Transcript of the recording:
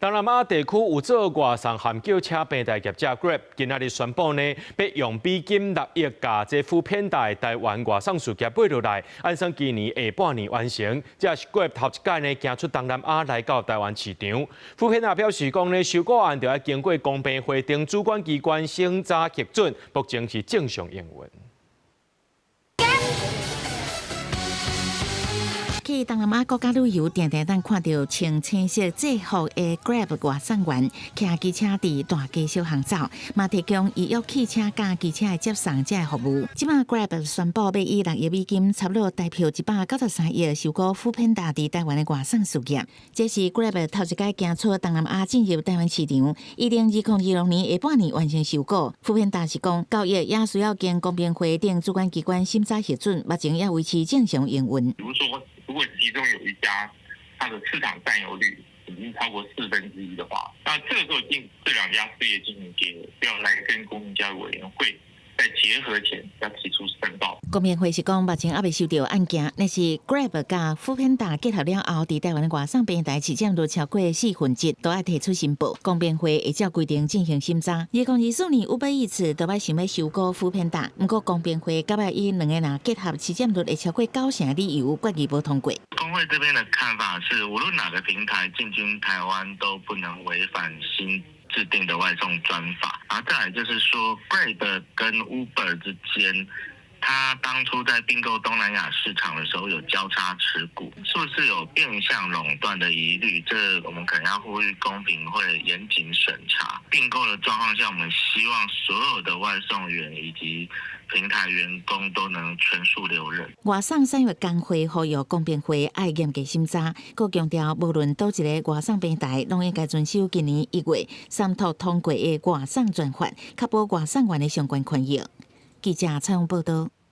东南亚地区有做外送含叫车平台业者 Grab， 今仔日宣布呢，要用美金6亿架这副片台台湾外送事业买落来，按算今年下半年完成。这是 Grab 头一届呢，行出东南亚来到台湾市场。副片台表示讲呢，收购案就要经过公平会等主管机关审查核准，目前是正常营运。去东南亚国家旅游，定定咱看到穿青色制服的 Grab 外送员骑机车伫大街小巷走，嘛提供预约汽车加机车的接送者的服务。即马 Grab 宣布要以6亿美金，差不多代表193亿收购富片达伫台湾的外送事业。这是 Grab 头一届行出东南亚进入台湾市场，预定2026年下半年完成收购。富片达是讲，交易也需要经公平会等主管机关审查核准，目前要维持正常营运。如果其中有一家它的市场占有率已经超过1/4的话，那这个时候这两家事业进行结合，要来跟公平交易委员会在结合前要提出申报。公平会是讲目前还未收到案件，那是 Grab 甲富片达结合了后，伫台湾的外送平台市占率超过4/4，都要提出申报。公平会会照规定进行审查。2024年500亿次都要想要收购富片达，不过公平会甲以两个人结合市占率会超过90%的理由，决议无通过。工会这边的看法是，无论哪个平台进军台湾，都不能违反新制定的外送专法。然后再来就是说 ，Grab 跟 Uber 之间，他当初在并购东南亚市场的时候有交叉持股，是不是有变相垄断的疑虑？这我们可能要呼吁公平会严谨审查。并购的状况下，我们希望所有的外送员以及平台员工都能全数留任。外送产业工会呼吁公平会爱严格审查，佮强调无论倒一个外送平台，拢应该遵守今年1月三读通过的外送专法，确保外送员的相关权益。记者采访报道。